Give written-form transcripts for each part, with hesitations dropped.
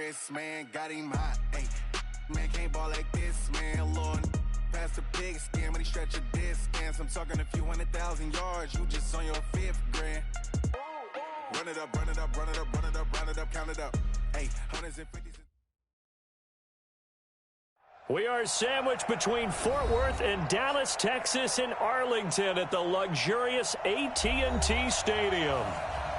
wrist, man, got him hot. Hey, man, can't ball like this, man. Lord, past the big skin, but he stretch a distance. I'm talking a few 100,000 yards. You just on your 5th grand. Run it up, run it up, run it up, run it up, run it up, count it up. Hey, hundreds and fifties. We are sandwiched between Fort Worth and Dallas, Texas, and Arlington at the luxurious AT&T Stadium.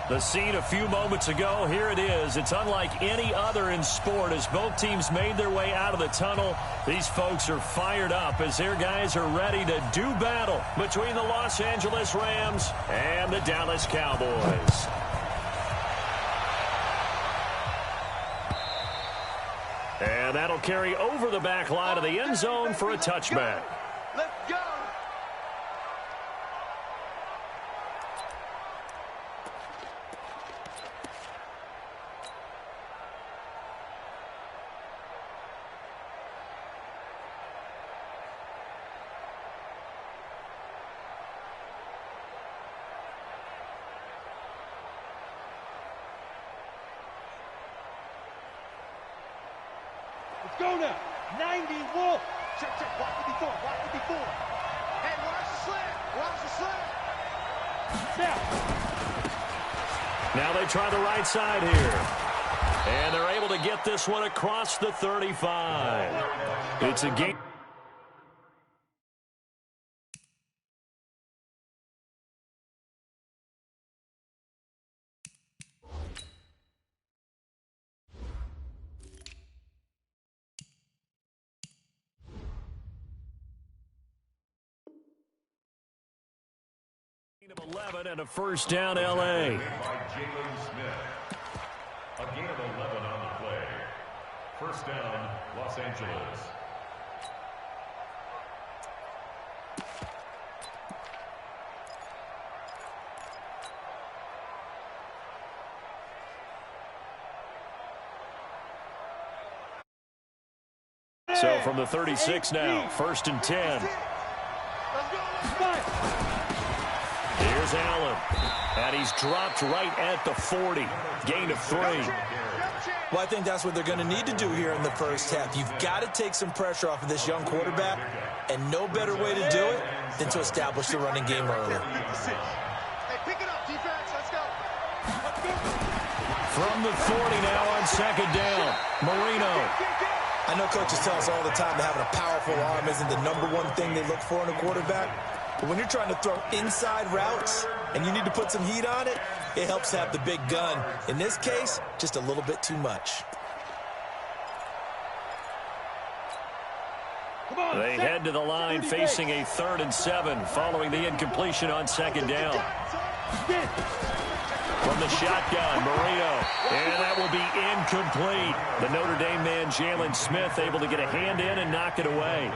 The scene a few moments ago, here it is. It's unlike any other in sport as both teams made their way out of the tunnel. These folks are fired up as their guys are ready to do battle between the Los Angeles Rams and the Dallas Cowboys. And that'll carry over the back line of the end zone for a touchback. Let's go. Go now. 90 Wolf. Check, check. Block it before. Block it before. Hey, watch the slant. Watch the slant. Snap. Now they try the right side here. And they're able to get this one across the 35. It's a game. Of 11 and a first down, L.A. By Jalen Smith. A gain of 11 on the play. First down, Los Angeles. So from the 36 now, first and 10. Here's Allen, and he's dropped right at the 40. Gain of 3. Well, I think that's what they're going to need to do here in the first half. You've got to take some pressure off of this young quarterback, and no better way to do it than to establish the running game early. Hey, pick it up, defense. Let's go. From the 40 now on second down, Marino. I know coaches tell us all the time that having a powerful arm isn't the #1 thing they look for in a quarterback. But when you're trying to throw inside routes and you need to put some heat on it, it helps to have the big gun. In this case, just a little bit too much. They head to the line facing a 3rd and 7 following the incompletion on second down. From the shotgun, Marino, and that will be incomplete. The Notre Dame man, Jalen Smith, able to get a hand in and knock it away.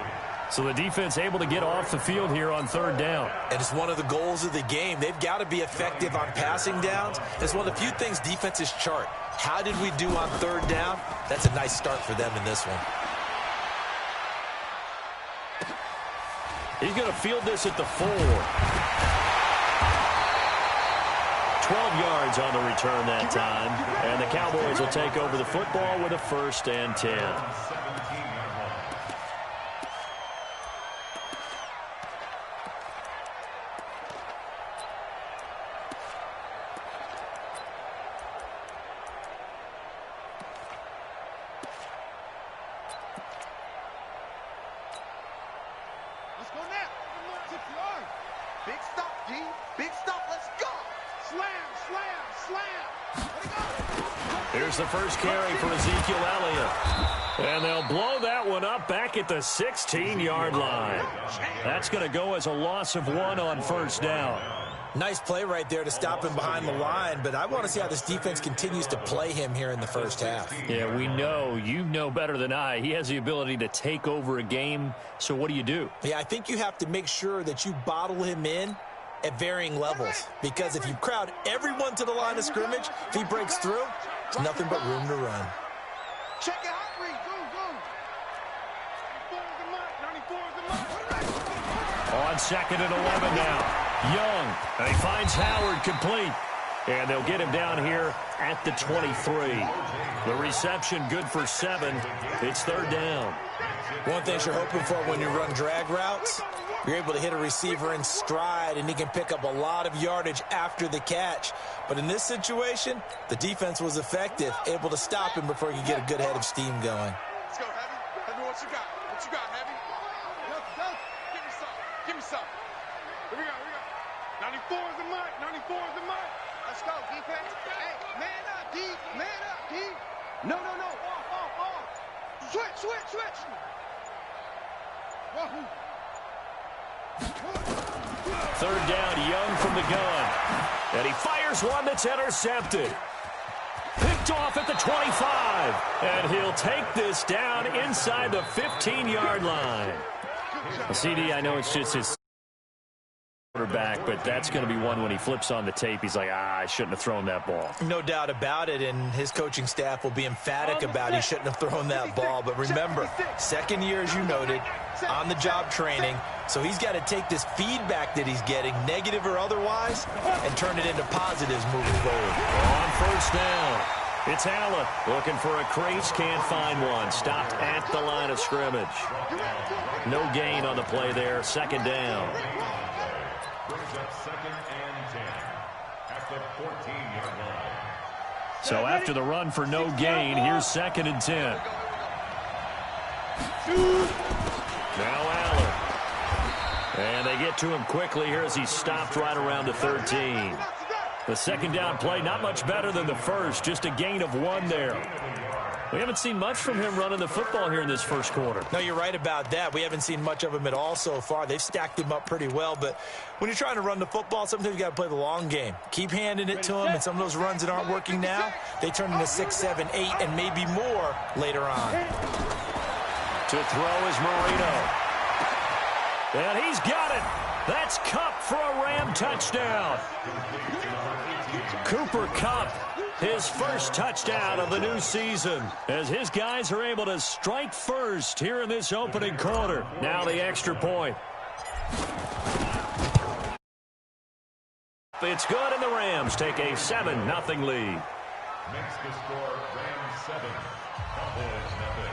So the defense able to get off the field here on 3rd down. And it's one of the goals of the game. They've got to be effective on passing downs. It's one of the few things defenses chart. How did we do on 3rd down? That's a nice start for them in this one. He's going to field this at the 4. 12 yards on the return that time. And the Cowboys will take over the football with a 1st and 10. Let's go now. 6 yards. Big stop, G. Big stop. Let's go. Slam, slam, slam. Let it go. Here's the first carry for Ezekiel Elliott. And they'll blow that one up back at the 16-yard line. That's going to go as a loss of 1 on 1st down. Nice play right there to stop him behind the line, but I want to see how this defense continues to play him here in the first half. Yeah, we know. You know better than I. He has the ability to take over a game, so what do? Yeah, I think you have to make sure that you bottle him in at varying levels, because if you crowd everyone to the line of scrimmage, if he breaks through, there's nothing but room to run. Check it out, Reed. Go, go. 94 is the mark. On 2nd and 11 now. Young, and he finds Howard complete. And they'll get him down here at the 23. The reception good for 7. It's 3rd down. One thing you're hoping for when you run drag routes, you're able to hit a receiver in stride, and he can pick up a lot of yardage after the catch. But in this situation, the defense was effective, able to stop him before he could get a good head of steam going. Let's go, Heavy. Heavy, what you got? What you got, Heavy? Go. Give me some. Give me some. Here we go. 94 is the mark. 94 is the mark. Let's go, defense. Hey, man up, D. Man up, D. No. Off. Switch. Wahoo. 3rd down, Young from the gun. And he fires one that's intercepted. Picked off at the 25. And he'll take this down inside the 15-yard line. CD, I know it's just his quarterback, but that's going to be one when he flips on the tape. He's like, I shouldn't have thrown that ball. No doubt about it, and his coaching staff will be emphatic about he shouldn't have thrown that ball. But remember, 2nd year, as you noted, on-the-job training, so he's got to take this feedback that he's getting, negative or otherwise, and turn it into positives moving forward. On 1st down, it's Allen looking for a crease, can't find one. Stopped at the line of scrimmage. No gain on the play there, 2nd down. Brings up 2nd and 10 at the 14-yard line. So after the run for no gain, here's 2nd and 10. Now Allen. And they get to him quickly here as he stopped right around the 13. The 2nd down play, not much better than the first, just a gain of 1 there. We haven't seen much from him running the football here in this 1st quarter. No, you're right about that. We haven't seen much of him at all so far. They've stacked him up pretty well, but when you're trying to run the football, sometimes you got to play the long game. Keep handing it to him, and some of those runs that aren't working now, they turn into 6, 7, 8, and maybe more later on. To throw is Marino. And he's got it. That's Kupp for a Ram touchdown. Cooper Kupp, his first touchdown of the new season, as his guys are able to strike first here in this opening quarter. Now the extra point. It's good, and the Rams take a 7-0 lead. Makes the score Rams 7, Cowboys 0.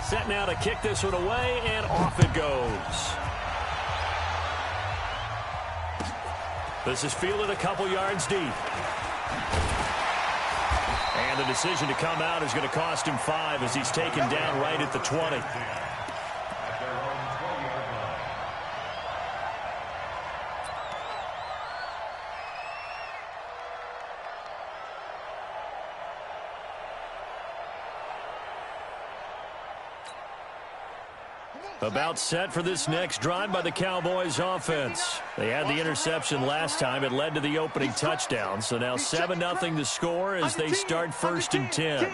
Set now to kick this one away, and off it goes. This is fielded a couple yards deep. And the decision to come out is going to cost him 5 as he's taken down right at the 20. At their own 20-yard line. About set for this next drive by the Cowboys offense. They had the interception last time. It led to the opening touchdown. So now 7-0 to score as they start 1st and 10.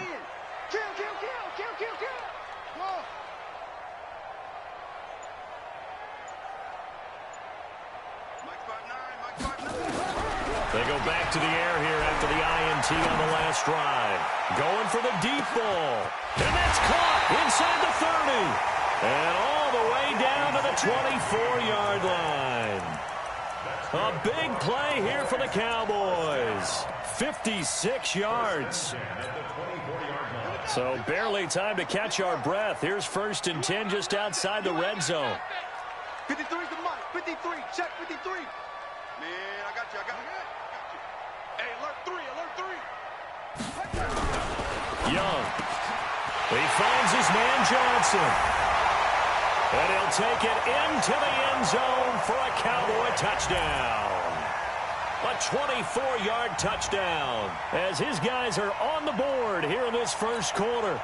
They go back to the air here after the INT on the last drive. Going for the deep ball. And that's caught inside the 30. And all the way down to the 24-yard line. A big play here for the Cowboys. 56 yards. So barely time to catch our breath. Here's 1st and 10 just outside the red zone. 53 is the mark. 53. Check 53. Man, I got you. Hey, alert 3. Young. He finds his man Johnson. And he'll take it into the end zone for a Cowboy touchdown. A 24-yard touchdown as his guys are on the board here in this 1st quarter.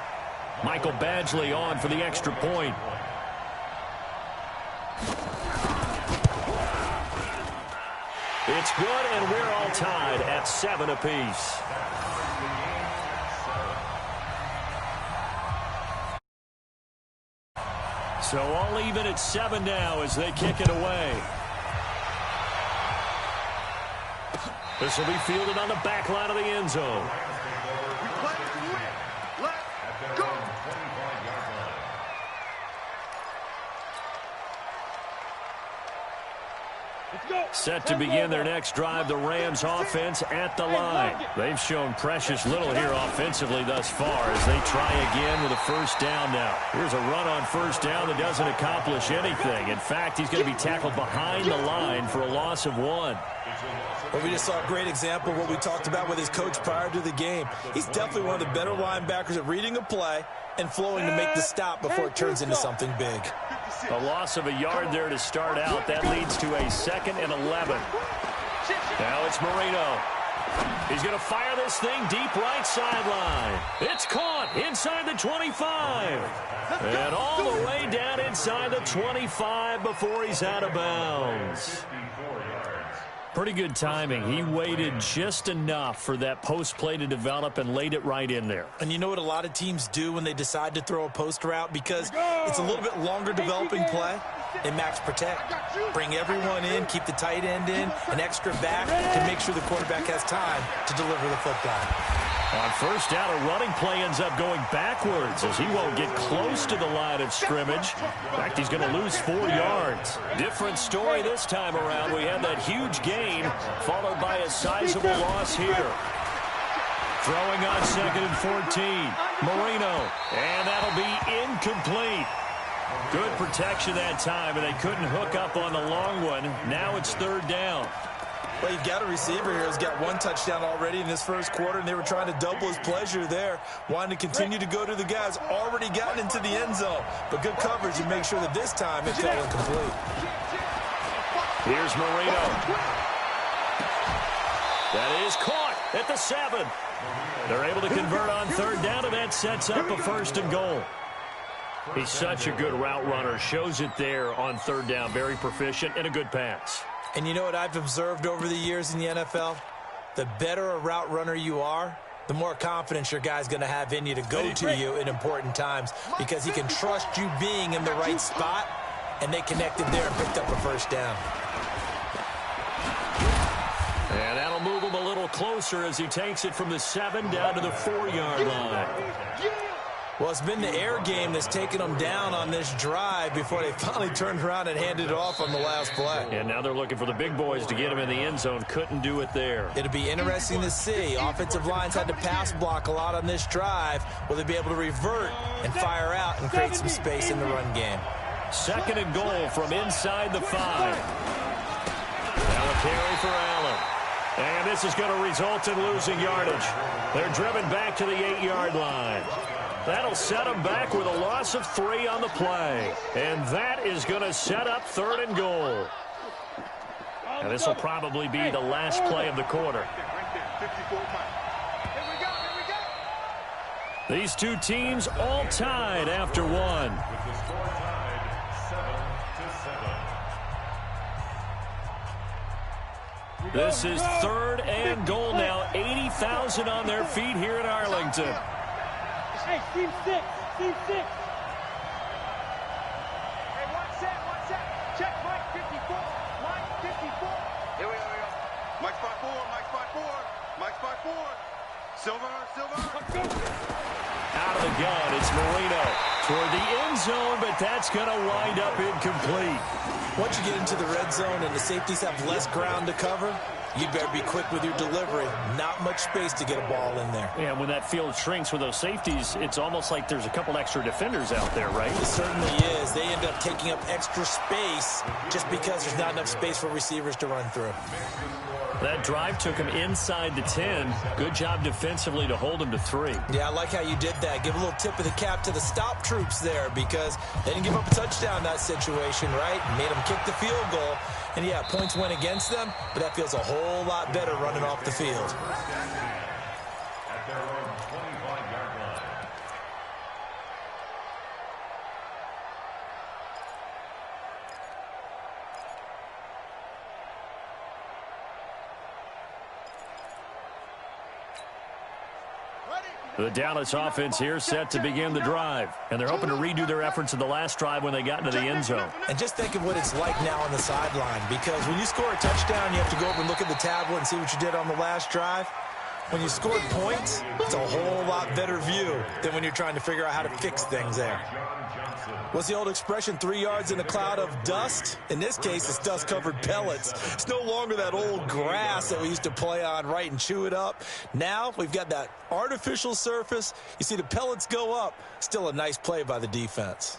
Michael Badgley on for the extra point. It's good, and we're all tied at 7 apiece. So all even at 7 now as they kick it away. This will be fielded on the back line of the end zone. Set to begin their next drive, the Rams offense at the line. They've shown precious little here offensively thus far as they try again with a first down now. Here's a run on first down that doesn't accomplish anything. In fact, he's going to be tackled behind the line for a loss of 1. Well, we just saw a great example of what we talked about with his coach prior to the game. He's definitely one of the better linebackers at reading a play and flowing to make the stop before it turns into something big. A loss of a yard there to start out. That leads to a 2nd and 11. Now it's Marino. He's going to fire this thing deep right sideline. It's caught inside the 25. And all the way down inside the 25 before he's out of bounds. Pretty good timing. He waited just enough for that post play to develop and laid it right in there. And you know what a lot of teams do when they decide to throw a post route? Because it's a little bit longer developing play. They max protect. Bring everyone in, keep the tight end in, an extra back to make sure the quarterback has time to deliver the football. On first down, a running play ends up going backwards as he won't get close to the line of scrimmage. In fact, he's going to lose 4 yards. Different story this time around. We had that huge gain followed by a sizable loss here. Throwing on 2nd and 14. Marino. And that'll be incomplete. Good protection that time, and they couldn't hook up on the long one. Now it's 3rd down. Well, you've got a receiver here who's got 1 touchdown already in this first quarter, and they were trying to double his pleasure there, wanting to continue to go to the guys already gotten into the end zone. But good coverage to make sure that this time it fell incomplete. Here's Marino. That is caught at the 7. They're able to convert on 3rd down, and that sets up a 1st and goal. He's such a good route runner. Shows it there on 3rd down. Very proficient and a good pass. And you know what I've observed over the years in the NFL? The better a route runner you are, the more confidence your guy's going to have in you to go to you in important times because he can trust you being in the right spot, and they connected there and picked up a 1st down. And that'll move him a little closer as he takes it from the 7 down to the 4-yard line. Well, it's been the air game that's taken them down on this drive before they finally turned around and handed it off on the last play. And now they're looking for the big boys to get him in the end zone. Couldn't do it there. It'll be interesting to see. Offensive lines had to pass block a lot on this drive. Will they be able to revert and fire out and create some space in the run game? 2nd and goal from inside the 5. Now a carry for Allen. And this is going to result in losing yardage. They're driven back to the 8-yard line. That'll set them back with a loss of 3 on the play. And that is going to set up 3rd and goal. And this will probably be the last play of the quarter. These two teams all tied after 1. With the score tied 7-7. This is 3rd and goal now. 80,000 on their feet here in Arlington. Hey, team 6. Team 6. Hey, one set. Check Mike 54. Mike 54. Here we go. Mike spot 4. Mike spot 4. Silver. Out of the gun, it's Marino toward the end zone, but that's going to wind up incomplete. Once you get into the red zone and the safeties have less ground to cover, you better be quick with your delivery. Not much space to get a ball in there. Yeah, when that field shrinks with those safeties, it's almost like there's a couple extra defenders out there, right? It certainly is. They end up taking up extra space just because there's not enough space for receivers to run through. That drive took him inside the 10. Good job defensively to hold him to 3. Yeah, I like how you did that. Give a little tip of the cap to the stop troops there because they didn't give up a touchdown in that situation, right? Made them kick the field goal. And, yeah, points went against them, but that feels a whole lot better running off the field. At their own 25-yard line. The Dallas offense here set to begin the drive. And they're hoping to redo their efforts in the last drive when they got into the end zone. And just think of what it's like now on the sideline, because when you score a touchdown, you have to go over and look at the tablet and see what you did on the last drive. when you scored points, it's a whole lot better view than when you're trying to figure out how to fix things there. What's the old expression, 3 yards in a cloud of dust? In this case, it's dust-covered pellets. It's no longer that old grass that we used to play on, right, and chew it up. Now we've got that artificial surface. You see the pellets go up. Still a nice play by the defense.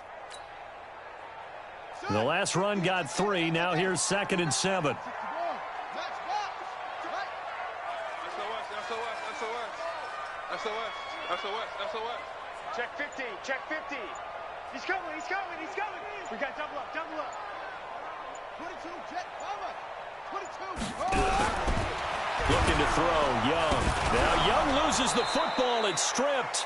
The last run got 3. Now here's 2nd and 7. SOS. Check 50, check 50. He's coming. We got double up. 22, jet, cover. 22. Looking to throw, Young. Now Young loses the football. It's stripped.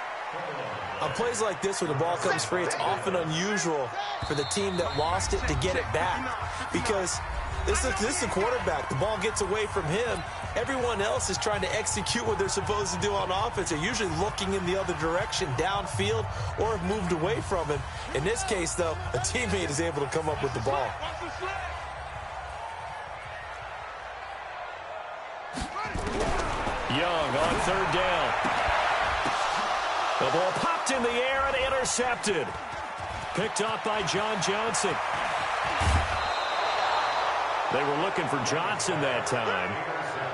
On plays like this where the ball comes free, it's often unusual for the team that lost it to get it back. Because this is the quarterback. The ball gets away from him. Everyone else is trying to execute what they're supposed to do on offense. They're usually looking in the other direction, downfield, or have moved away from him. In this case, though, a teammate is able to come up with the ball. Young on 3rd down. The ball popped in the air and intercepted. Picked off by John Johnson. They were looking for Johnson that time.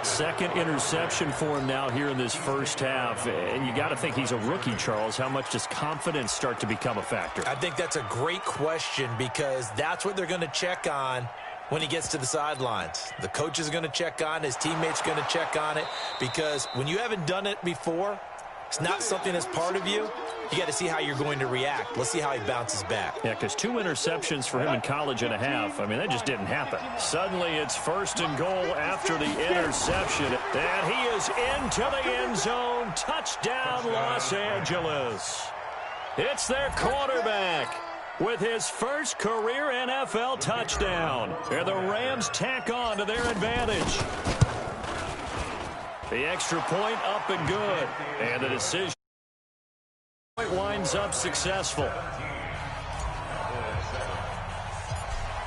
2nd interception for him now here in this first half. And you got to think he's a rookie, Charles. How much does confidence start to become a factor? I think that's a great question because that's what they're going to check on when he gets to the sidelines. The coach is going to check on, his teammates going to check on it, because when you haven't done it before, it's not something that's part of you. You got to see how you're going to react. Let's see how he bounces back. Yeah, because 2 interceptions for him in college and a half. I mean, that just didn't happen. Suddenly, it's 1st and goal after the interception. And he is into the end zone. Touchdown, Los Angeles. It's their quarterback with his first career NFL touchdown. And the Rams tack on to their advantage. The extra point up and good. And the decision winds up successful.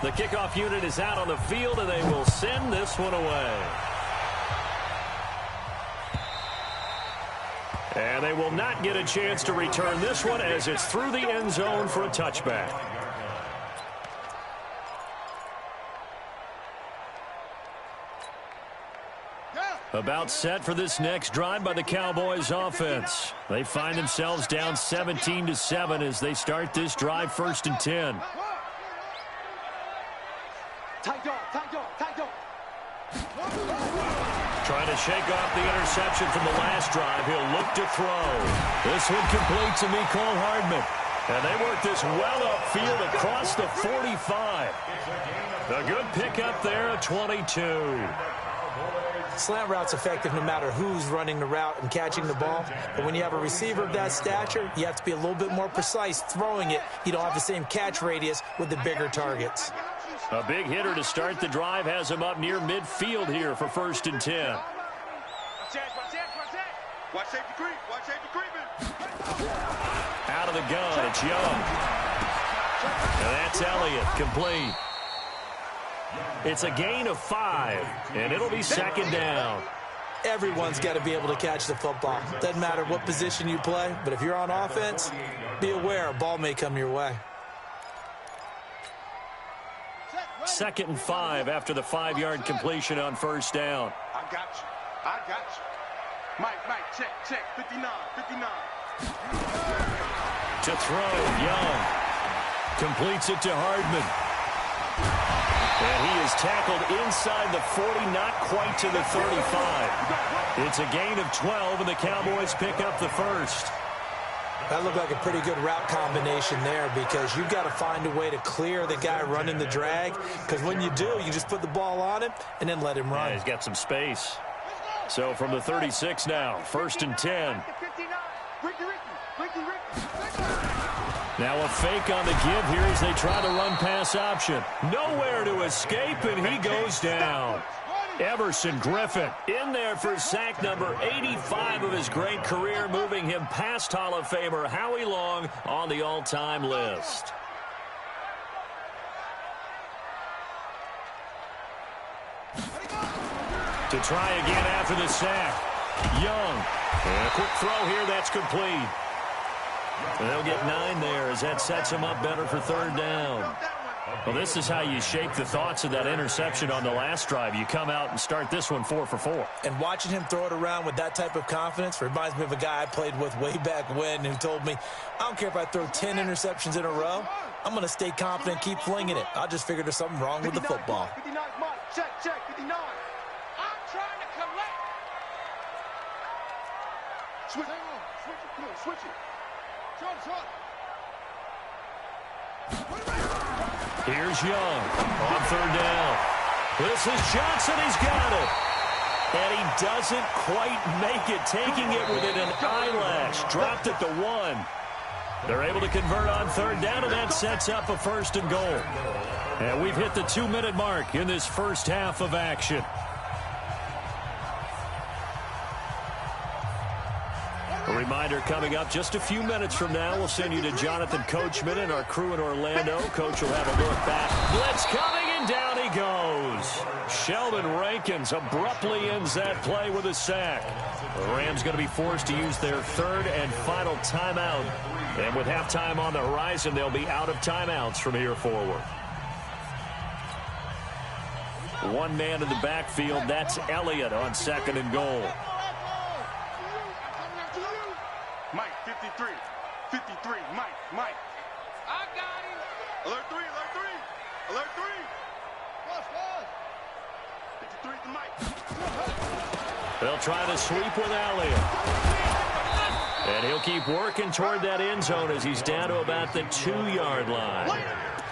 The kickoff unit is out on the field, and they will send this one away. And they will not get a chance to return this one as it's through the end zone for a touchback. About set for this next drive by the Cowboys offense. They find themselves down 17-7 as they start this drive 1st and 10. Tight dog. Trying to shake off the interception from the last drive. He'll look to throw. This one complete to Mecole Hardman. And they work this well upfield across the 45. A good pickup there at 22. Slant route's effective no matter who's running the route and catching the ball. But when you have a receiver of that stature, you have to be a little bit more precise throwing it. You don't have the same catch radius with the bigger targets. A big hitter to start the drive has him up near midfield here for 1st and 10. Watch safety creeping. Out of the gun, it's Young. And that's Elliott, complete. It's a gain of 5, and it'll be 2nd down. Everyone's got to be able to catch the football. Doesn't matter what position you play, but if you're on offense, be aware a ball may come your way. 2nd and 5 after the 5-yard completion on 1st down. I got you. Mike, check. 59. To throw, Young. Completes it to Hardman. And he is tackled inside the 40, not quite to the 35. It's a gain of 12, and the Cowboys pick up the first. That looked like a pretty good route combination there because you've got to find a way to clear the guy running the drag, because when you do, you just put the ball on him and then let him run. Yeah, he's got some space. So from the 36 now, 1st and 10. Now a fake on the give here as they try to run pass option. Nowhere to escape, and he goes down. Everson Griffin in there for sack number 85 of his great career, moving him past Hall of Famer Howie Long on the all-time list. To try again after the sack. Young. And a quick throw here. That's complete. They'll get 9 there as that sets them up better for third down. Well, this is how you shape the thoughts of that interception on the last drive. You come out and start this one 4 for 4. And watching him throw it around with that type of confidence reminds me of a guy I played with way back when who told me, I don't care if I throw 10 interceptions in a row. I'm going to stay confident and keep flinging it. I just figured there's something wrong with the football. 59, Mike. Check, 59. I'm trying to collect. Switch it. Come on, switch it. Shot. Here's Young on third down. This is Johnson. He's got it. And he doesn't quite make it, taking it within an eyelash. Dropped it to 1. They're able to convert on third down, and that sets up a first and goal. And we've hit the 2-minute mark in this first half of action. A reminder coming up just a few minutes from now. We'll send you to Jonathan Coachman and our crew in Orlando. Coach will have a look back. Blitz coming, and down he goes. Sheldon Rankins abruptly ends that play with a sack. The Rams going to be forced to use their third and final timeout. And with halftime on the horizon, they'll be out of timeouts from here forward. One man in the backfield. That's Elliott on second and goal. Mike, 53. Mike. I got him. Alert 3. Alert 3. Flush. 53 to Mike. They'll try to sweep with Elliott. And he'll keep working toward that end zone as he's down to about the 2-yard line.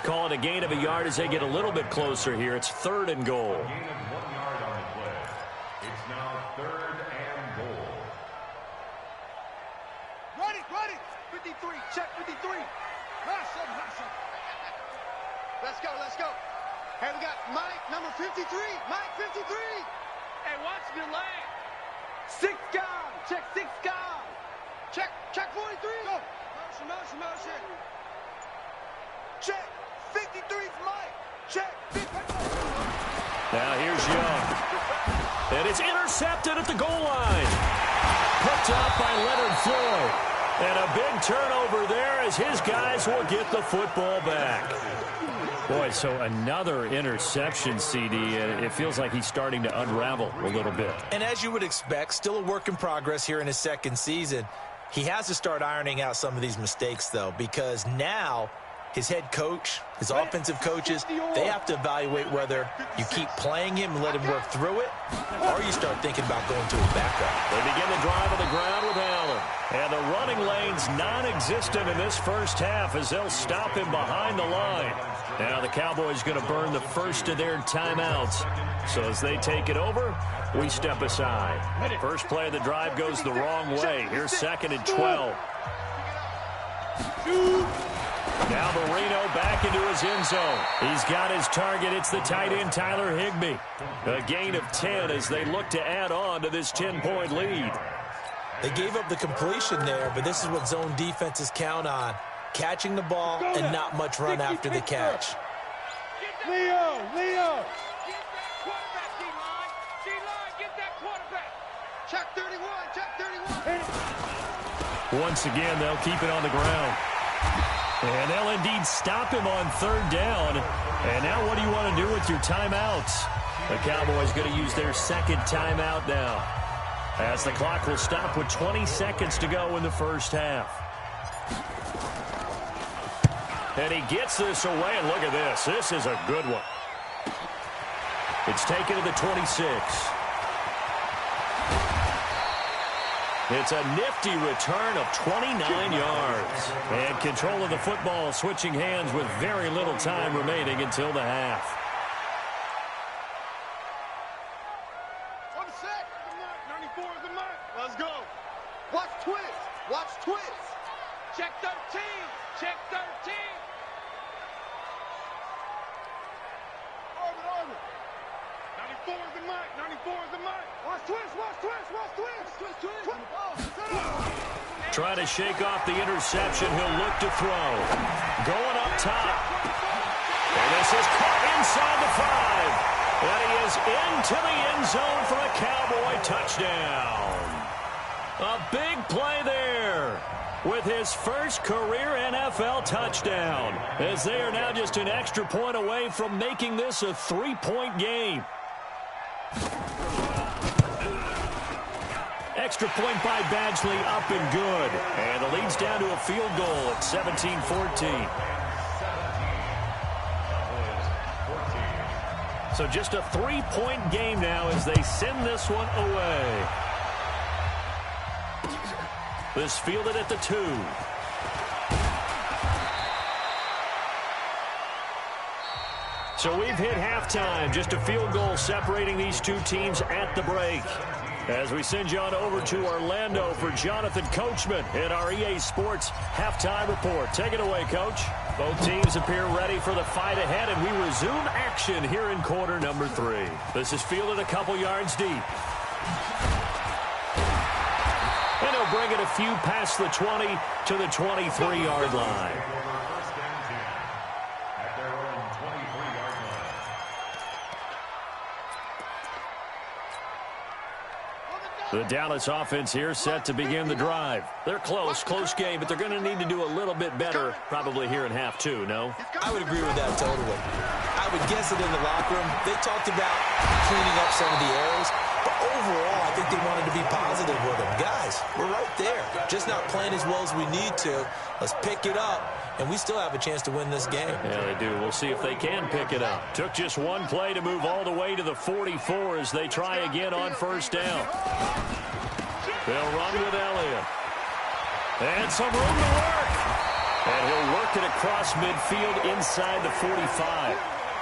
Call it a gain of a yard as they get a little bit closer here. It's third and goal. Gain of 1 yard on the play. It's now third and goal. Ready. 53. Check 53. Last second. Let's go. Hey, we got Mike, number 53. Mike, 53. Hey, watch the leg. 6 guy. Check 6 guy. Check 43. Go. Motion. Check. 53's Mike. Check. 53. Now here's Young. And it's intercepted at the goal line. Picked up by Leonard Floyd. And a big turnover there as his guys will get the football back. Boy, so another interception, CD. It feels like he's starting to unravel a little bit. And as you would expect, still a work in progress here in his second season. He has to start ironing out some of these mistakes, though, because now his head coach, his offensive coaches, they have to evaluate whether you keep playing him and let him work through it, or you start thinking about going to his backup. They begin the drive on the ground with Allen. And the running lane's non-existent in this first half as they'll stop him behind the line. Now the Cowboys going to burn the first of their timeouts. So as they take it over, we step aside. First play of the drive goes the wrong way. Here's second and 12. Now Marino back into his end zone. He's got his target. It's the tight end, Tyler Higbee. A gain of 10 as they look to add on to this 10-point lead. They gave up the completion there, but this is what zone defenses count on. Catching the ball and not much run after the catch. Leo! Get that quarterback, D-line! D-line, get that quarterback! Check 31! Once again, they'll keep it on the ground. And they'll indeed stop him on third down. And now what do you want to do with your timeouts? The Cowboys going to use their second timeout now, as the clock will stop with 20 seconds to go in the first half. And he gets this away, and look at this. This is a good one. It's taken to the 26. It's a nifty return of 29 yards. And control of the football switching hands with very little time remaining until the half. On the set. 94 is the mark. Let's go. Watch twist! Check 13! Check 13! Orbit. 94 is the mark. Watch twist. Trying to shake off the interception. He'll look to throw. Going up top. And this is caught inside the 5. And he is into the end zone for a Cowboy touchdown. A big play there with his first career NFL touchdown, as they are now just an extra point away from making this a 3-point game. Extra point by Badgley, up and good. And the lead's down to a field goal at 17-14. So just a 3-point game now as they send this one away. This fielded at the 2. So we've hit halftime. Just a field goal separating these two teams at the break. As we send you on over to Orlando for Jonathan Coachman in our EA Sports Halftime Report. Take it away, Coach. Both teams appear ready for the fight ahead, and we resume action here in quarter number 3. This is fielded a couple yards deep. And he'll bring it a few past the 20 to the 23-yard line. The Dallas offense here set to begin the drive. They're close game, but they're going to need to do a little bit better probably here in half 2, no? I would agree with that totally. I would guess it in the locker room. They talked about cleaning up some of the errors, but overall, I think they wanted to be positive with them. Guys, we're right there. Just not playing as well as we need to. Let's pick it up, and we still have a chance to win this game. Yeah, they do. We'll see if they can pick it up. Took just one play to move all the way to the 44 as they try again on first down. They'll run with Elliott. And some room to work. And he'll work it across midfield inside the 45.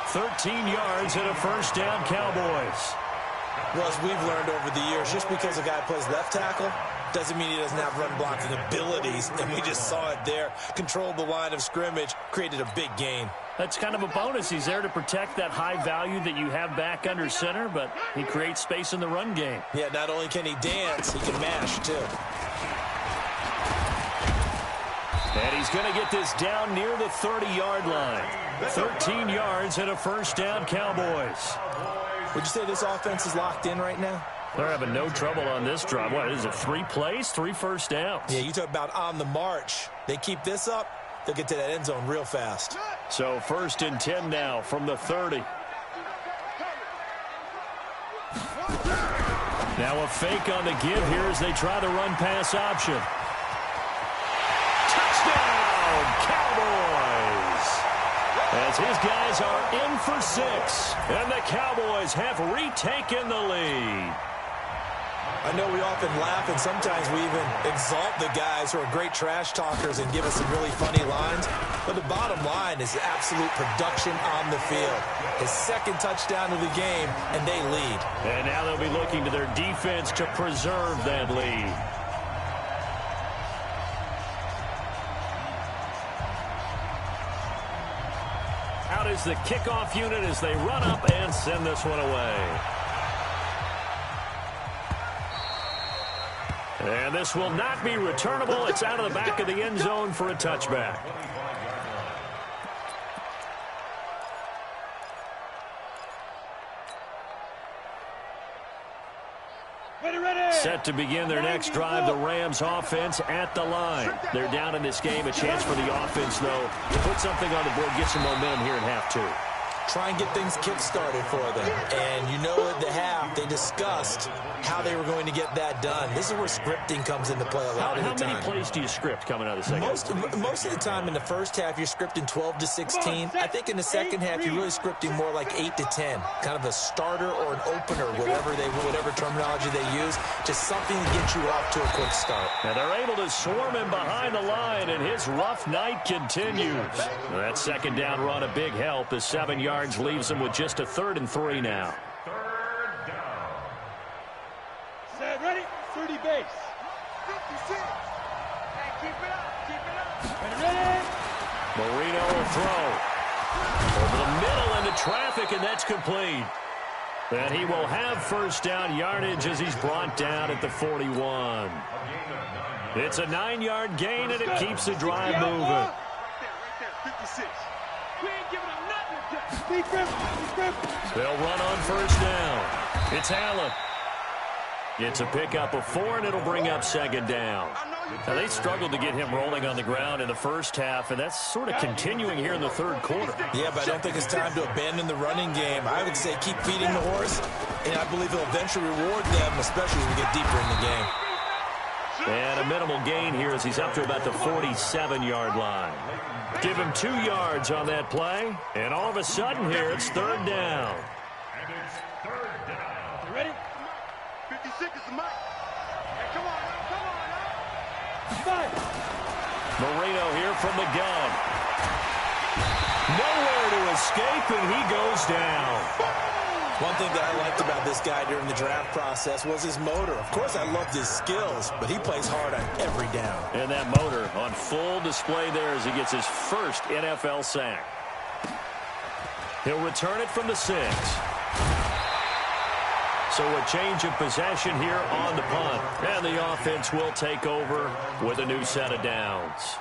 13 yards and a first down, Cowboys. Well, as we've learned over the years, just because a guy plays left tackle doesn't mean he doesn't have run blocking abilities. And we just saw it there. Controlled the line of scrimmage, created a big gain. That's kind of a bonus. He's there to protect that high value that you have back under center, but he creates space in the run game. Yeah, not only can he dance, he can mash, too. And he's going to get this down near the 30-yard line. 13 yards and a first down, Cowboys. Would you say this offense is locked in right now? They're having no trouble on this drive. What is it, 3 plays, 3 first downs? Yeah, you talk about on the march. They keep this up, they'll get to that end zone real fast. So 1st and 10 now from the 30. Now a fake on the give here as they try the run-pass option. Touchdown, Cowboys! As his guys are in for 6, and the Cowboys have retaken the lead. I know we often laugh, and sometimes we even exalt the guys who are great trash talkers and give us some really funny lines. But the bottom line is absolute production on the field. His 2nd touchdown of the game, and they lead. And now they'll be looking to their defense to preserve that lead. Out is the kickoff unit as they run up and send this one away. And this will not be returnable. It's out of the back of the end zone for a touchback. Set to begin their next drive, the Rams offense at the line. They're down in this game. A chance for the offense, though, to put something on the board, get some momentum here in half 2. Try and get things kick-started for them. And you know at the half, they discussed how they were going to get that done. This is where scripting comes into play a lot of the time. How many plays do you script coming out of the second half? Most of the time in the first half, you're scripting 12 to 16. I think in the second half, you're really scripting more like 8 to 10. Kind of a starter or an opener, whatever terminology they use. Just something to get you off to a quick start. And they're able to swarm him behind the line, and his rough night continues. That second down run, a big help. The 7 yards leaves him with just a 3rd and 3 now. Set, ready? 30 base. 56. Hey, keep it up. Ready? Marino will throw. Over the middle into traffic, and that's complete. And he will have first down yardage as he's brought down at the 41. It's a 9-yard gain, and it keeps the drive moving. Right there. 56. We ain't giving up nothing. They'll run on first down. It's Allen. It's a pickup of 4, and it'll bring up second down. Now, they struggled to get him rolling on the ground in the first half, and that's sort of continuing here in the third quarter. Yeah, but I don't think it's time to abandon the running game. I would say keep feeding the horse, and I believe he'll eventually reward them, especially as we get deeper in the game. And a minimal gain here as he's up to about the 47-yard line. Give him 2 yards on that play, and all of a sudden here it's third down. And it's third down. You ready? 56 is the mic. Hey, come on now, come on now. Marino here from the gun. Nowhere to escape, and he goes down. One thing that I liked about this guy during the draft process was his motor. Of course, I loved his skills, but he plays hard on every down. And that motor on full display there as he gets his first NFL sack. He'll return it from the 6. So a change of possession here on the punt. And the offense will take over with a new set of downs.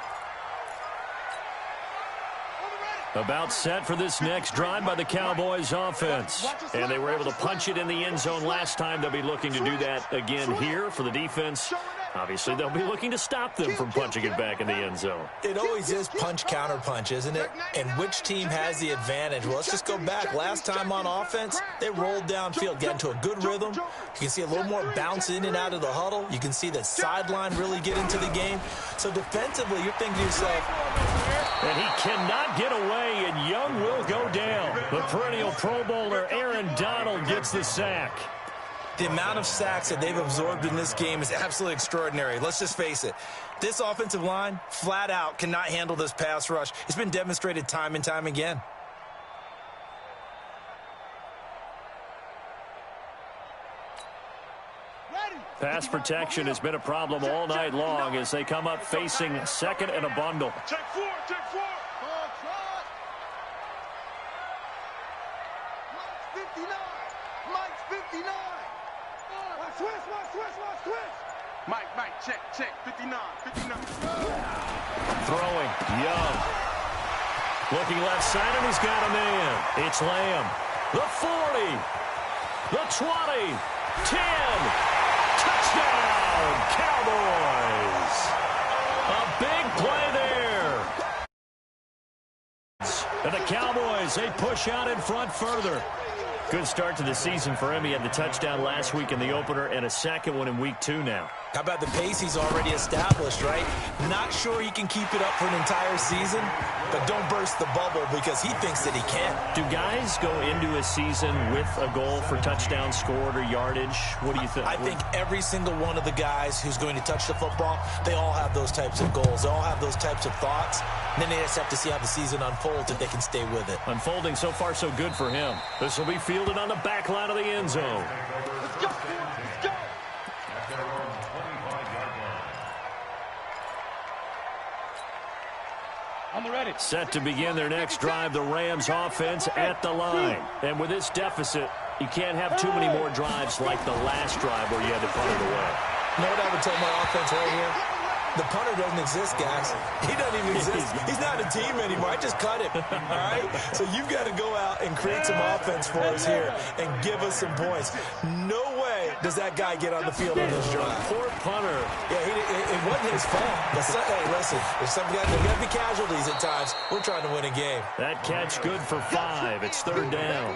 About set for this next drive by the Cowboys offense. And they were able to punch it in the end zone last time. They'll be looking to do that again here for the defense. Obviously, they'll be looking to stop them from punching it back in the end zone. It always is punch-counter-punch, isn't it? And which team has the advantage? Well, let's just go back. Last time on offense, they rolled downfield, got into a good rhythm. You can see a little more bounce in and out of the huddle. You can see the sideline really get into the game. So defensively, you're thinking to yourself, and he cannot get away, and Young will go down. The perennial Pro Bowler Aaron Donald gets the sack. The amount of sacks that they've absorbed in this game is absolutely extraordinary. Let's just face it. This offensive line, flat out, cannot handle this pass rush. It's been demonstrated time and time again. Pass protection has been a problem all night long as they come up facing second and a bundle. Check 4, check 4. Mike's 59. Switch. Mike, check, 59. Throwing, Young. Looking left side, and he's got a man. It's Lamb. The 40. The 20. 10. Touchdown, Cowboys. A big play there. And the Cowboys, they push out in front further. Good start to the season for him. He had the touchdown last week in the opener and a second one in week 2 now. How about the pace he's already established, right? Not sure he can keep it up for an entire season, but don't burst the bubble because he thinks that he can. Do guys go into a season with a goal for touchdowns scored or yardage? What do you think? I think every single one of the guys who's going to touch the football, they all have those types of goals. They all have those types of thoughts. And then they just have to see how the season unfolds if they can stay with it. Unfolding so far so good for him. This will be fielded on the back line of the end zone. Let's go. On the ready. Set to begin their next drive, the Rams offense at the line. And with this deficit, you can't have too many more drives like the last drive where you had to punt it away. You know what I would tell my offense right here? The punter doesn't exist, guys. He doesn't even exist. He's not a team anymore. I just cut him, all right? So you've got to go out and create some offense for us here and give us some points. No way does that guy get on the field on this drive. Poor punter. Yeah, it wasn't his fault. But hey, listen, there's going to be casualties at times. We're trying to win a game. That catch good for 5. It's third down.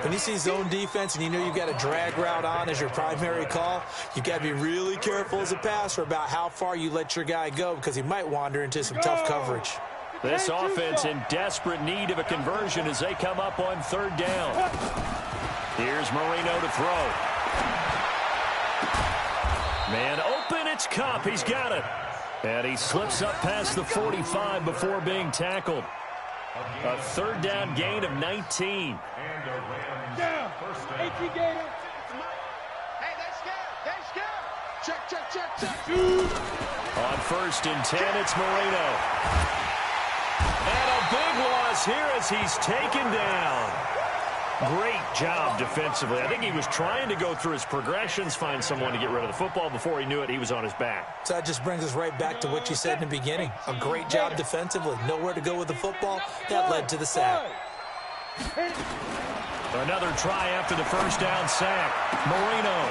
When you see zone defense and you know you've got a drag route on as your primary call, you've got to be really careful as a passer about how far you let your guy go because he might wander into some tough coverage. This offense in desperate need of a conversion as they come up on third down. Here's Marino to throw. Man open, it's Kupp. He's got it. And he slips up past the 45 before being tackled. A third down gain of 19. And the Rams Down. first 18 down. gainer. Hey, they scared. Check. On first and 10, it's Marino. And a big loss here as he's taken down. Great job defensively. I think he was trying to go through his progressions, find someone to get rid of the football. Before he knew it, he was on his back. So that just brings us right back to what you said in the beginning. A great job defensively. Nowhere to go with the football. That led to the sack. Another try after the first down sack. Marino.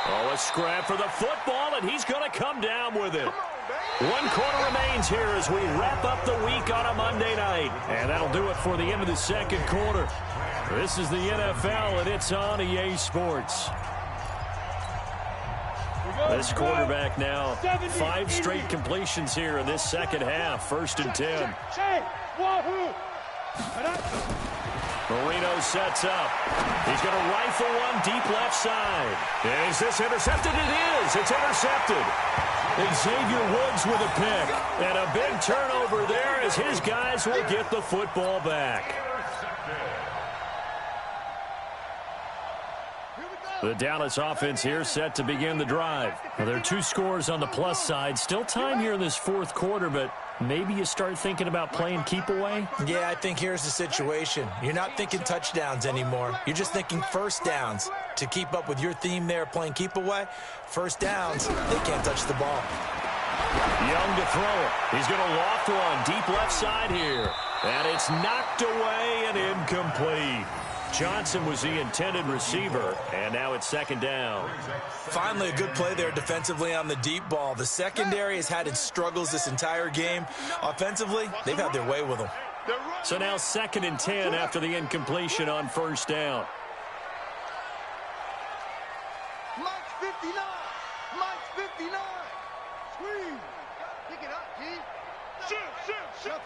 Oh, a scrap for the football, and he's going to come down with it. 1 quarter remains here as we wrap up the week on a Monday night. And that'll do it for the end of the second quarter. This is the NFL, and it's on EA Sports. This quarterback now, 5 straight completions here in this second half. 1st and 10. Marino sets up. He's going to rifle one deep left side. Is this intercepted? It is. It's intercepted. Xavier Woods with a pick. And a big turnover there as his guys will get the football back. The Dallas offense here set to begin the drive. Now, there are 2 scores on the plus side. Still time here in this 4th quarter, but maybe you start thinking about playing keep away? Yeah, I think here's the situation. You're not thinking touchdowns anymore. You're just thinking first downs. To keep up with your theme there, playing keep away, first downs, they can't touch the ball. Young to throw it. He's going to loft one deep left side here. And it's knocked away and incomplete. Johnson was the intended receiver, and now it's 2nd down. Finally, a good play there defensively on the deep ball. The secondary has had its struggles this entire game. Offensively, they've had their way with them. So now 2nd and 10 after the incompletion on 1st down. Mike's 59. Mike's 59. Squeeze. Pick it up, G. Shoot.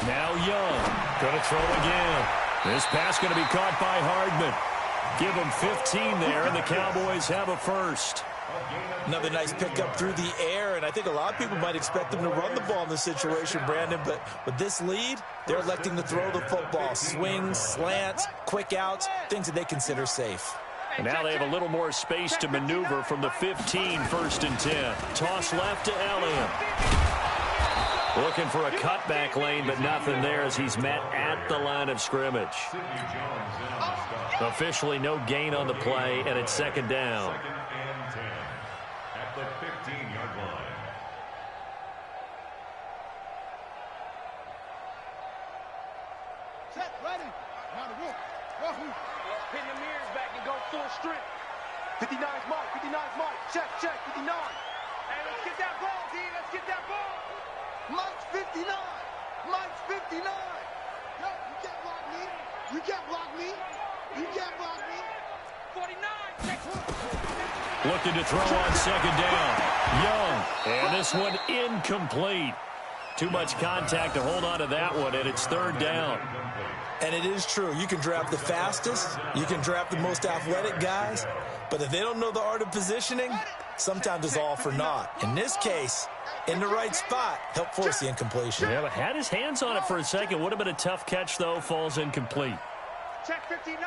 Now Young, going to throw again. This pass going to be caught by Hardman. Give him 15 there, and the Cowboys have a first. Another nice pickup through the air, and I think a lot of people might expect them to run the ball in this situation, Brandon, but with this lead, they're electing to throw the football. Swings, slants, quick outs, things that they consider safe. And now they have a little more space to maneuver from the 15, 1st and 10. Toss left to Elliott. Looking for a cutback lane, but nothing there as he's met at the line of scrimmage. Officially no gain on the play, and it's 2nd down. 2nd and 10 at the 15-yard line. Set, ready. Now the rook. Wahoo. Pin the mirrors back and go full strength. 59's Mike. 59's Mike. Check. 59. Hey, let's get that ball, D. Let's get that ball. Mike's 59. Mike's 59. Yo, you can't block me. You can't block me. You can't block me. 49. Looking to throw on 2nd down. Young. And this one incomplete. Too much contact to hold on to that one, and it's 3rd down. And it is true. You can draft the fastest. You can draft the most athletic guys. But if they don't know the art of positioning, sometimes it's all for naught. In this case, in the right spot, help force the incompletion. Yeah, but had his hands on it for a second. Would have been a tough catch, though. Falls incomplete. Check 59.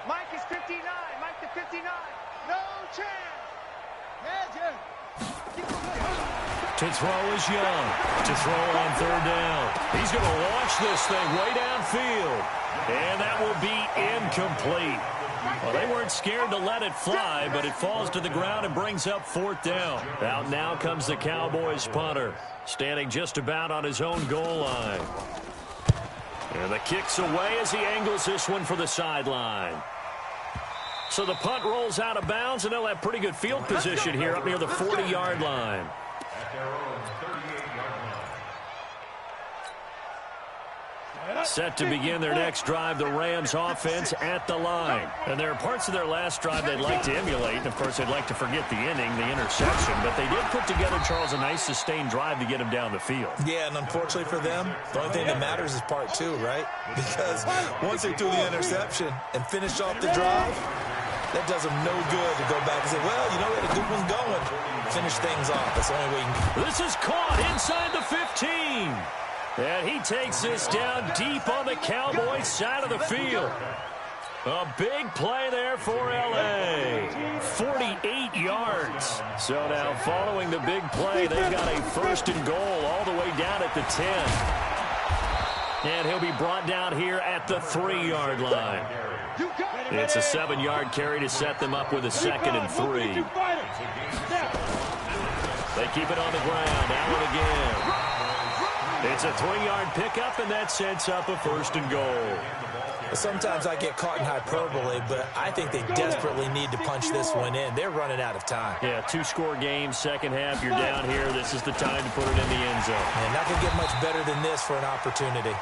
Mike is 59. Mike to 59. No chance. To throw is Young. To throw on 3rd down. He's going to launch this thing way downfield. And that will be incomplete. Well, they weren't scared to let it fly, but it falls to the ground and brings up 4th down. Out now comes the Cowboys punter, standing just about on his own goal line. And the kick's away as he angles this one for the sideline. So the punt rolls out of bounds, and they'll have pretty good field position here up near the 40-yard line. At their own 38-yard line. Set to begin their next drive, the Rams offense at the line. And there are parts of their last drive they'd like to emulate. And, of course, they'd like to forget the inning, the interception. But they did put together, Charles, a nice sustained drive to get him down the field. Yeah, and unfortunately for them, the only thing that matters is part 2, right? Because once they threw the interception and finished off the drive, that does them no good to go back and say, well, you know, we had a good one going. Finish things off. That's the only way you can. This is caught inside the 15. And he takes this down deep on the Cowboys side of the field. A big play there for L.A. 48 yards. So now following the big play, they've got a 1st and goal all the way down at the 10. And he'll be brought down here at the 3-yard line. It's a 7-yard carry to set them up with a 2nd and 3. They keep it on the ground. Allen again. It's a 3-yard pickup, and that sets up a 1st and goal. Sometimes I get caught in hyperbole, but I think they desperately need to punch this one in. They're running out of time. Yeah, 2-score game, second half. You're down here. This is the time to put it in the end zone. And not going to get much better than this for an opportunity.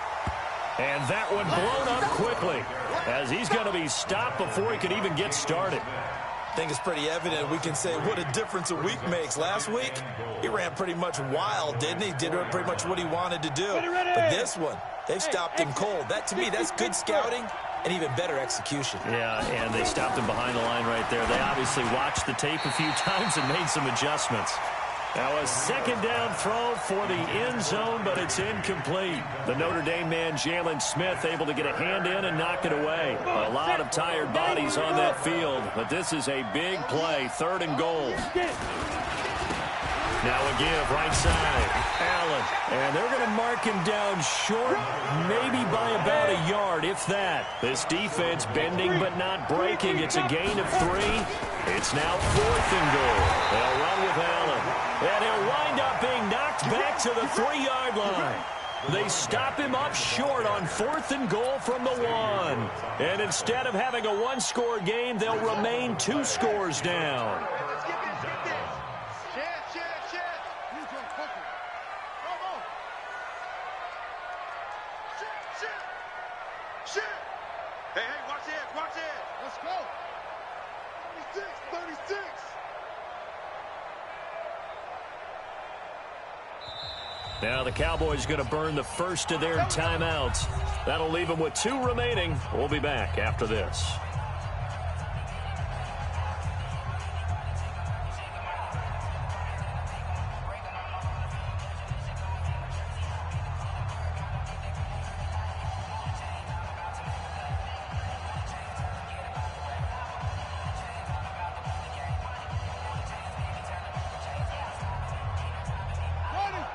And that one blown up quickly as he's going to be stopped before he could even get started. I think it's pretty evident we can say what a difference a week makes. Last week, he ran pretty much wild, didn't he? Did pretty much what he wanted to do. But this one, they've stopped him cold. That, to me, that's good scouting and even better execution. Yeah, and they stopped him behind the line right there. They obviously watched the tape a few times and made some adjustments. Now a 2nd down throw for the end zone, but it's incomplete. The Notre Dame man, Jalen Smith, able to get a hand in and knock it away. A lot of tired bodies on that field, but this is a big play, 3rd and goal. Now a give, right side, Allen. And they're going to mark him down short, maybe by about a yard, if that. This defense bending but not breaking. It's a gain of 3. It's now 4th and goal. They'll run with Allen. And he'll wind up being knocked back to the 3-yard line. They stop him up short on 4th and goal from the 1. And instead of having a 1-score game, they'll remain 2 scores down. Hey, watch it, watch it. Let's go. 36. Now the Cowboys going to burn the first of their timeouts. That'll leave them with 2 remaining. We'll be back after this.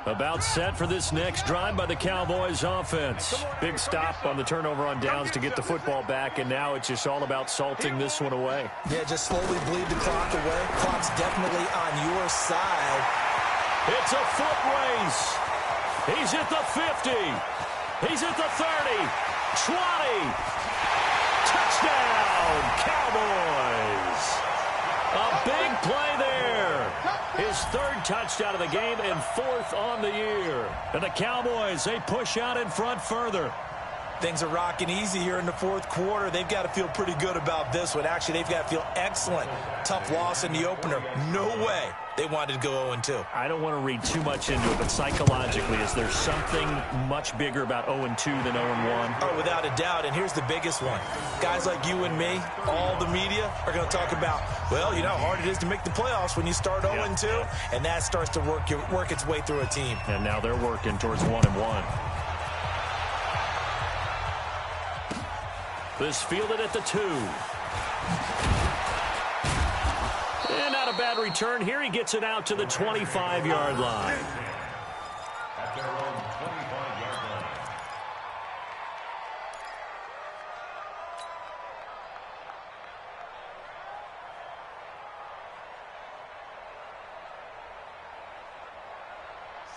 About set for this next drive by the Cowboys offense. Big stop on the turnover on downs to get the football back, and now it's just all about salting this one away. Yeah, just slowly bleed the clock away. Clock's definitely on your side. It's a foot race. He's at the 50. He's at the 30. 20. Touchdown, Cowboys. A big play there. His 3rd touchdown of the game and 4th on the year. And the Cowboys, they push out in front further. Things are rocking easy here in the 4th quarter. They've got to feel pretty good about this one. Actually, they've got to feel excellent. Tough loss in the opener. No way they wanted to go 0-2. I don't want to read too much into it, but psychologically, is there something much bigger about 0-2 than 0-1? Oh, without a doubt, and here's the biggest one. Guys like you and me, all the media, are going to talk about, well, you know how hard it is to make the playoffs when you start 0-2, and that starts to work its way through a team. And now they're working towards 1-1. This fielded at the 2. And not a bad return here. He gets it out to the 25-yard line. At their own 25-yard line.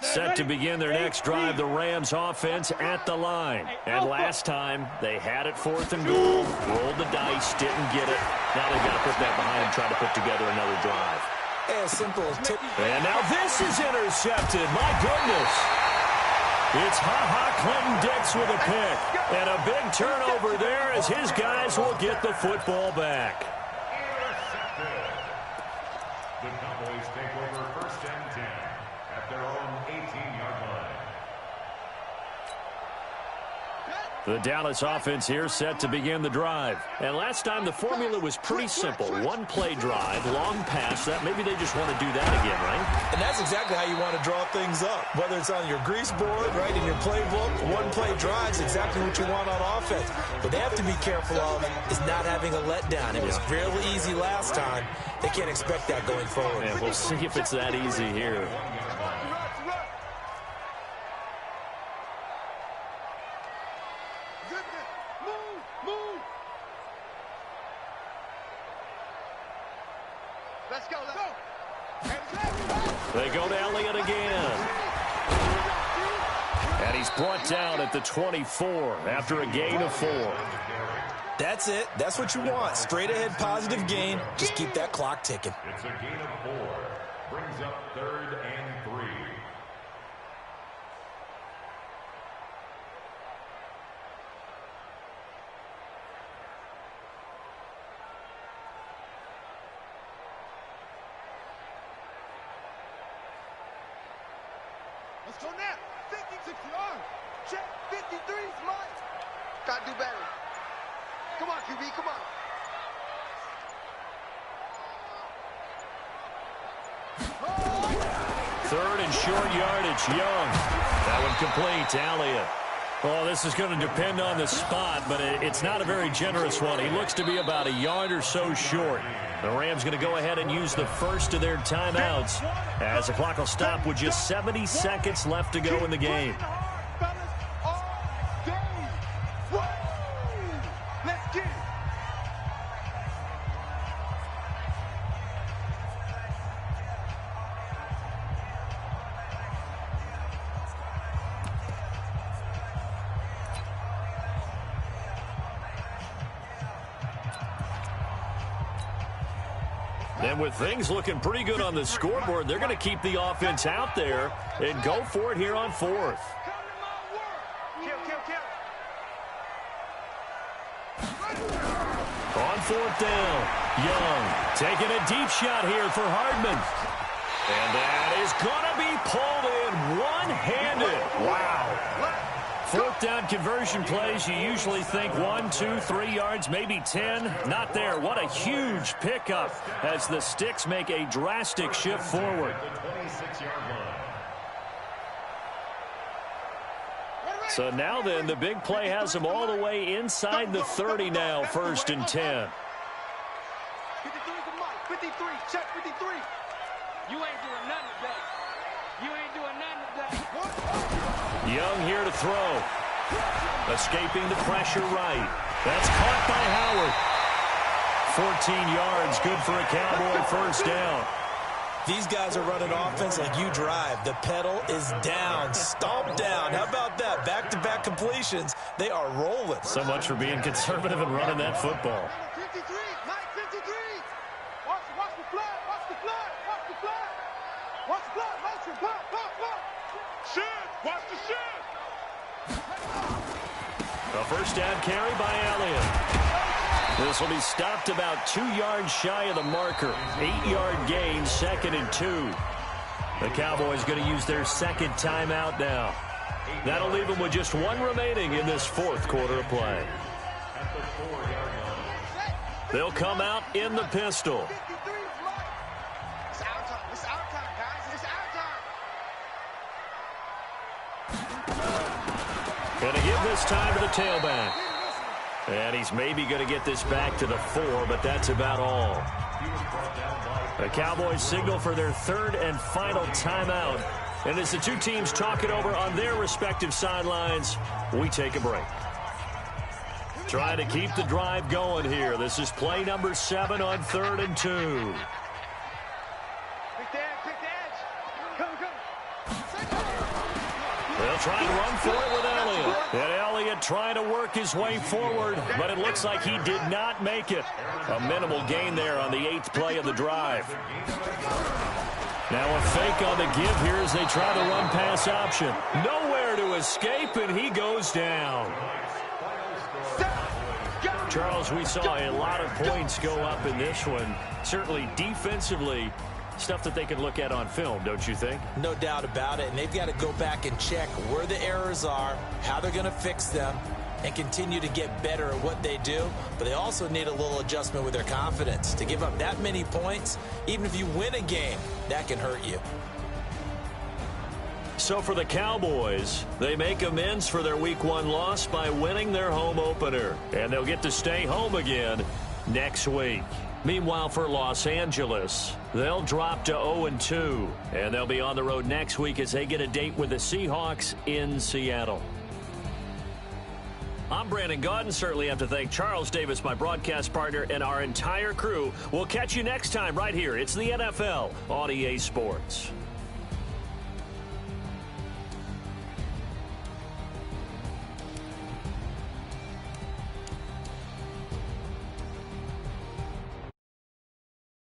Set to begin their next drive, the Rams offense at the line. And last time, they had it 4th and goal, rolled the dice, didn't get it. Now they've got to put that behind and try to put together another drive. As simple as tip. And now this is intercepted. My goodness. It's Ha-Ha Clinton-Dix with a pick. And a big turnover there as his guys will get the football back. The Cowboys take over 1st and 10 at their own 18-yard line. The Dallas offense here set to begin the drive. And last time the formula was pretty simple. 1-play drive, long pass. That maybe they just want to do that again, right? And that's exactly how you want to draw things up. Whether it's on your grease board, right, in your playbook, 1-play drive is exactly what you want on offense. What they have to be careful of is not having a letdown. It was really easy last time. They can't expect that going forward. And we'll see if it's that easy here. Let's go, let's go. They go to Elliott again. And he's brought down at the 24 after a gain of 4. That's it. That's what you want. Straight ahead positive gain. Just keep that clock ticking. It's a gain of 4. Brings up 3rd and 3. Let's go now. 56 yards. Check. 53's mine. Gotta do better. Come on, QB. Come on. Third and short yardage. Young. That one complete to Elliott. Oh, this is going to depend on the spot, but it's not a very generous one. He looks to be about a yard or so short. The Rams going to go ahead and use the first of their timeouts as the clock will stop with just 70 seconds left to go in the game. Let's get it. And with things looking pretty good on the scoreboard, they're going to keep the offense out there and go for it here on 4th. On 4th down, Young taking a deep shot here for Hardman. And that is going to be pulled in one-handed. Wow. 4th down conversion plays, you usually think 1, 2, 3 yards, maybe 10. Not there. What a huge pickup as the Sticks make a drastic shift forward. So now then, the big play has them all the way inside the 30 now, 1st and 10. 53, check 53. You ain't doing nothing today. You ain't doing nothing today. Young here to throw. Escaping the pressure right. That's caught by Howard. 14 yards, good for a Cowboy 1st down. These guys are running offense like you drive. The pedal is down, stomp down. How about that? Back-to-back completions. They are rolling. So much for being conservative and running that football. 53, Mike 53. Watch the flag, watch the flag, watch the flag. Watch the flag, watch the flag, flag. Shit! Watch the shit! A 1st down carry by Elliott. This will be stopped about 2 yards shy of the marker. 8-yard gain, 2nd and 2. The Cowboys going to use their 2nd timeout now. That'll leave them with just 1 remaining in this 4th quarter of play. They'll come out in the pistol. 53's Mike. It's our time. It's our time, guys. It's our time. Going to give this time to the tailback. And he's maybe going to get this back to the 4, but that's about all. The Cowboys signal for their 3rd and final timeout. And as the two teams talk it over on their respective sidelines, we take a break. Trying to keep the drive going here. This is play number 7 on 3rd and 2. Quick the edge. Come. They'll try to run for it with Elliott. And Elliott trying to work his way forward, but it looks like he did not make it. A minimal gain there on the 8th play of the drive. Now a fake on the give here as they try to run pass option. Nowhere to escape, and he goes down. Charles, we saw a lot of points go up in this one. Certainly defensively, stuff that they can look at on film, don't you think? No doubt about it. And they've got to go back and check where the errors are, how they're going to fix them, and continue to get better at what they do. But they also need a little adjustment with their confidence. To give up that many points, even if you win a game, that can hurt you. So for the Cowboys, they make amends for their Week 1 loss by winning their home opener. And they'll get to stay home again next week. Meanwhile, for Los Angeles, they'll drop to 0-2. And they'll be on the road next week as they get a date with the Seahawks in Seattle. I'm Brandon Gaudin. Certainly have to thank Charles Davis, my broadcast partner, and our entire crew. We'll catch you next time right here. It's the NFL on EA Sports.